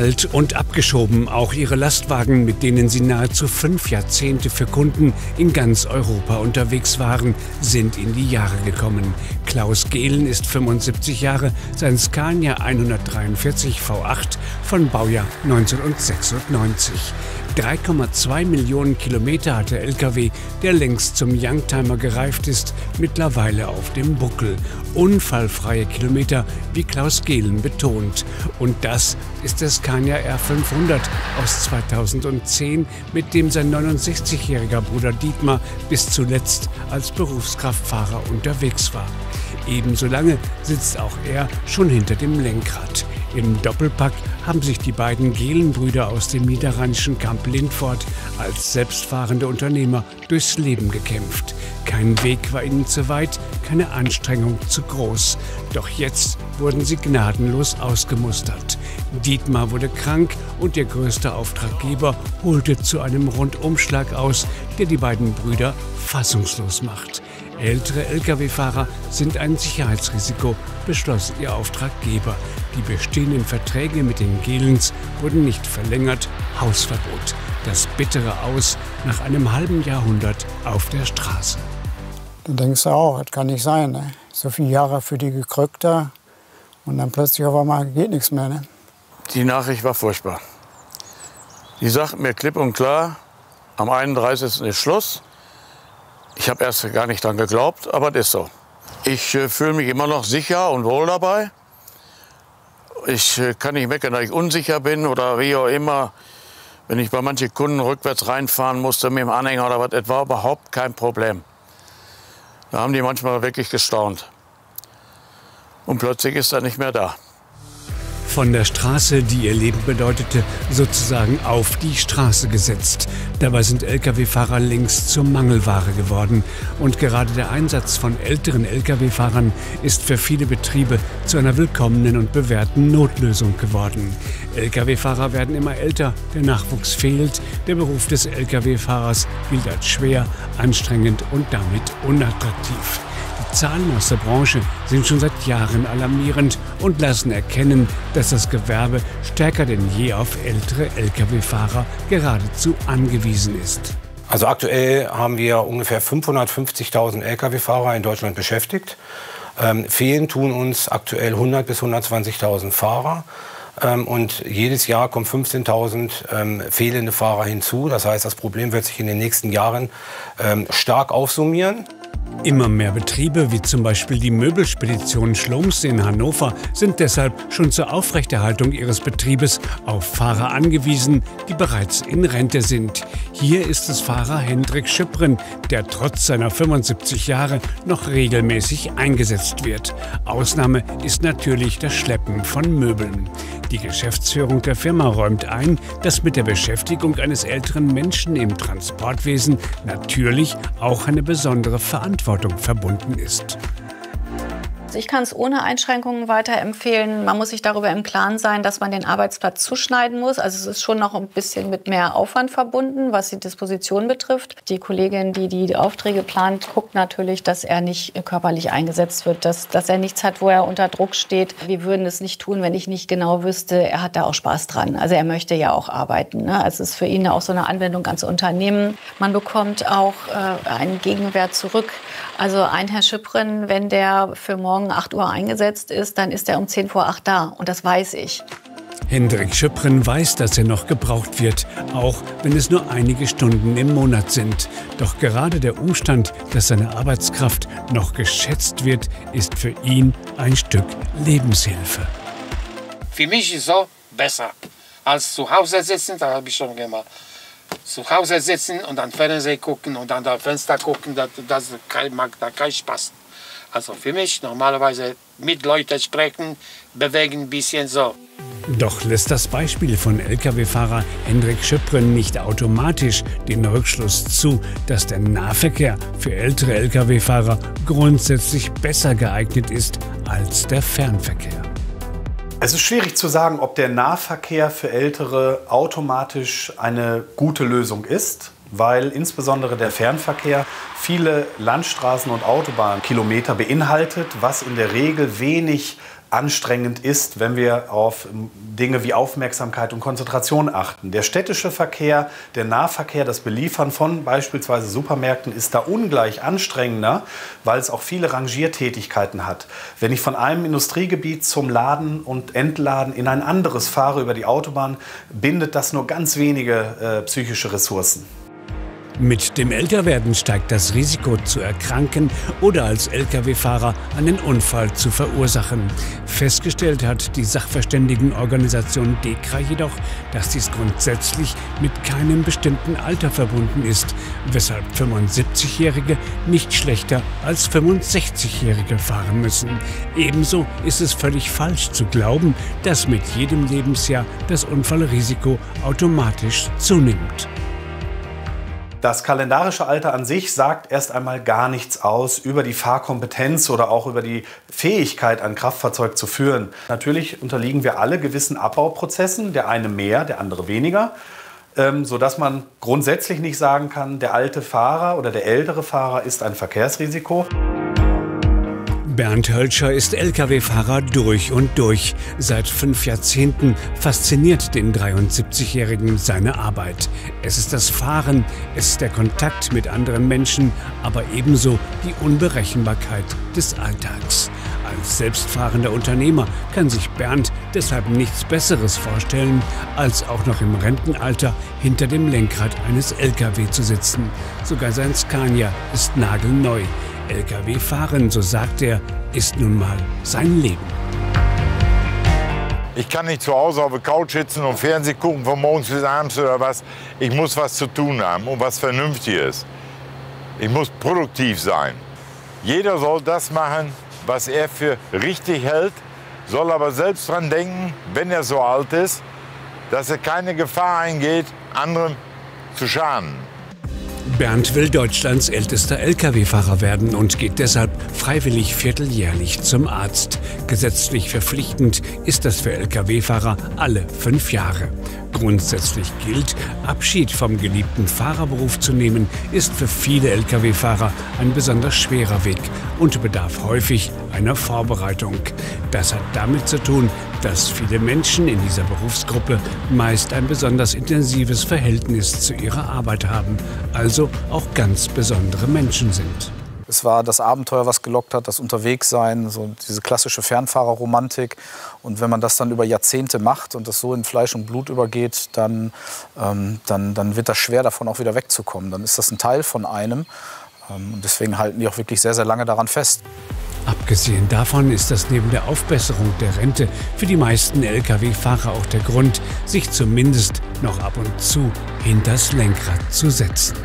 Alt und abgeschoben. Auch ihre Lastwagen, mit denen sie nahezu 5 Jahrzehnte für Kunden in ganz Europa unterwegs waren, sind in die Jahre gekommen. Klaus Gehlen ist 75 Jahre, sein Scania 143 V8 von Baujahr 1996. 3,2 Millionen Kilometer hat der LKW, der längst zum Youngtimer gereift ist, mittlerweile auf dem Buckel. Unfallfreie Kilometer, wie Klaus Gehlen betont. Und das ist der Scania R500 aus 2010, mit dem sein 69-jähriger Bruder Dietmar bis zuletzt als Berufskraftfahrer unterwegs war. Ebenso lange sitzt auch er schon hinter dem Lenkrad. Im Doppelpack haben sich die beiden Gehlen-Brüder aus dem niederrheinischen Kamp-Lindfort als selbstfahrende Unternehmer durchs Leben gekämpft. Kein Weg war ihnen zu weit, keine Anstrengung zu groß. Doch jetzt wurden sie gnadenlos ausgemustert. Dietmar wurde krank und ihr größter Auftraggeber holte zu einem Rundumschlag aus, der die beiden Brüder fassungslos macht. Ältere Lkw-Fahrer sind ein Sicherheitsrisiko, beschloss ihr Auftraggeber. Die bestehenden Verträge mit den Gehlens wurden nicht verlängert, Hausverbot. Das bittere Aus nach einem halben Jahrhundert auf der Straße. Dann denkst du auch, das kann nicht sein. Ne? So viele Jahre für die gekrückt da und dann plötzlich auf einmal geht nichts mehr. Ne? Die Nachricht war furchtbar. Die sagten mir klipp und klar, am 31. ist Schluss. Ich habe erst gar nicht dran geglaubt, aber das ist so. Ich fühle mich immer noch sicher und wohl dabei. Ich kann nicht meckern, dass ich unsicher bin oder wie auch immer. Wenn ich bei manchen Kunden rückwärts reinfahren musste mit dem Anhänger oder was, das war überhaupt kein Problem. Da haben die manchmal wirklich gestaunt. Und plötzlich ist er nicht mehr da. Von der Straße, die ihr Leben bedeutete, sozusagen auf die Straße gesetzt. Dabei sind Lkw-Fahrer längst zur Mangelware geworden. Und gerade der Einsatz von älteren Lkw-Fahrern ist für viele Betriebe zu einer willkommenen und bewährten Notlösung geworden. Lkw-Fahrer werden immer älter, der Nachwuchs fehlt, der Beruf des Lkw-Fahrers gilt als schwer, anstrengend und damit unattraktiv. Die Zahlen aus der Branche sind schon seit Jahren alarmierend und lassen erkennen, dass das Gewerbe stärker denn je auf ältere Lkw-Fahrer geradezu angewiesen ist. Also aktuell haben wir ungefähr 550.000 Lkw-Fahrer in Deutschland beschäftigt. Fehlen tun uns aktuell 100.000 bis 120.000 Fahrer. Und jedes Jahr kommen 15.000 fehlende Fahrer hinzu. Das heißt, das Problem wird sich in den nächsten Jahren stark aufsummieren. Immer mehr Betriebe, wie zum Beispiel die Möbelspedition Schloms in Hannover, sind deshalb schon zur Aufrechterhaltung ihres Betriebes auf Fahrer angewiesen, die bereits in Rente sind. Hier ist es Fahrer Hendrik Schüppren, der trotz seiner 75 Jahre noch regelmäßig eingesetzt wird. Ausnahme ist natürlich das Schleppen von Möbeln. Die Geschäftsführung der Firma räumt ein, dass mit der Beschäftigung eines älteren Menschen im Transportwesen natürlich auch eine besondere Verantwortung verbunden ist. Ich kann es ohne Einschränkungen weiterempfehlen. Man muss sich darüber im Klaren sein, dass man den Arbeitsplatz zuschneiden muss. Also es ist schon noch ein bisschen mit mehr Aufwand verbunden, was die Disposition betrifft. Die Kollegin, die die Aufträge plant, guckt natürlich, dass er nicht körperlich eingesetzt wird, dass er nichts hat, wo er unter Druck steht. Wir würden es nicht tun, wenn ich nicht genau wüsste, er hat da auch Spaß dran. Also er möchte ja auch arbeiten. Ne? Also es ist für ihn auch so eine Anwendung ans Unternehmen. Man bekommt auch einen Gegenwert zurück. Also ein Herr Schüppren, wenn der für morgen 8 Uhr eingesetzt ist, dann ist er um 10 vor 8 da. Und das weiß ich. Hendrik Schüppren weiß, dass er noch gebraucht wird, auch wenn es nur einige Stunden im Monat sind. Doch gerade der Umstand, dass seine Arbeitskraft noch geschätzt wird, ist für ihn ein Stück Lebenshilfe. Für mich ist so besser als zu Hause sitzen, das habe ich schon gemacht. Zu Hause sitzen und dann Fernsehen gucken und dann das Fenster gucken, das macht da keinen Spaß. Also für mich normalerweise mit Leuten sprechen, bewegen ein bisschen so. Doch lässt das Beispiel von Lkw-Fahrer Hendrik Schüppren nicht automatisch den Rückschluss zu, dass der Nahverkehr für ältere Lkw-Fahrer grundsätzlich besser geeignet ist als der Fernverkehr. Es ist schwierig zu sagen, ob der Nahverkehr für Ältere automatisch eine gute Lösung ist, weil insbesondere der Fernverkehr viele Landstraßen- und Autobahnkilometer beinhaltet, was in der Regel wenig anstrengend ist, wenn wir auf Dinge wie Aufmerksamkeit und Konzentration achten. Der städtische Verkehr, der Nahverkehr, das Beliefern von beispielsweise Supermärkten ist da ungleich anstrengender, weil es auch viele Rangiertätigkeiten hat. Wenn ich von einem Industriegebiet zum Laden und Entladen in ein anderes fahre über die Autobahn, bindet das nur ganz wenige psychische Ressourcen. Mit dem Älterwerden steigt das Risiko zu erkranken oder als Lkw-Fahrer einen Unfall zu verursachen. Festgestellt hat die Sachverständigenorganisation DEKRA jedoch, dass dies grundsätzlich mit keinem bestimmten Alter verbunden ist, weshalb 75-Jährige nicht schlechter als 65-Jährige fahren müssen. Ebenso ist es völlig falsch zu glauben, dass mit jedem Lebensjahr das Unfallrisiko automatisch zunimmt. Das kalendarische Alter an sich sagt erst einmal gar nichts aus über die Fahrkompetenz oder auch über die Fähigkeit, ein Kraftfahrzeug zu führen. Natürlich unterliegen wir alle gewissen Abbauprozessen, der eine mehr, der andere weniger, sodass man grundsätzlich nicht sagen kann, der alte Fahrer oder der ältere Fahrer ist ein Verkehrsrisiko. Bernd Hölscher ist Lkw-Fahrer durch und durch. Seit 5 Jahrzehnten fasziniert den 73-Jährigen seine Arbeit. Es ist das Fahren, es ist der Kontakt mit anderen Menschen, aber ebenso die Unberechenbarkeit des Alltags. Als selbstfahrender Unternehmer kann sich Bernd deshalb nichts Besseres vorstellen, als auch noch im Rentenalter hinter dem Lenkrad eines Lkw zu sitzen. Sogar sein Scania ist nagelneu. Lkw-Fahren, so sagt er, ist nun mal sein Leben. Ich kann nicht zu Hause auf der Couch sitzen und Fernsehen gucken von morgens bis abends oder was. Ich muss was zu tun haben und was Vernünftiges. Ich muss produktiv sein. Jeder soll das machen, was er für richtig hält, soll aber selbst dran denken, wenn er so alt ist, dass er keine Gefahr eingeht, anderen zu schaden. Bernd will Deutschlands ältester Lkw-Fahrer werden und geht deshalb freiwillig vierteljährlich zum Arzt. Gesetzlich verpflichtend ist das für Lkw-Fahrer alle 5 Jahre. Grundsätzlich gilt, Abschied vom geliebten Fahrerberuf zu nehmen, ist für viele Lkw-Fahrer ein besonders schwerer Weg und bedarf häufig einer Vorbereitung. Das hat damit zu tun, dass viele Menschen in dieser Berufsgruppe meist ein besonders intensives Verhältnis zu ihrer Arbeit haben, also auch ganz besondere Menschen sind. Es war das Abenteuer, was gelockt hat, das Unterwegssein, so diese klassische Fernfahrerromantik. Und wenn man das dann über Jahrzehnte macht und das so in Fleisch und Blut übergeht, dann wird das schwer, davon auch wieder wegzukommen. Dann ist das ein Teil von einem. Und deswegen halten die auch wirklich sehr, sehr lange daran fest. Abgesehen davon ist das neben der Aufbesserung der Rente für die meisten Lkw-Fahrer auch der Grund, sich zumindest noch ab und zu hinters Lenkrad zu setzen.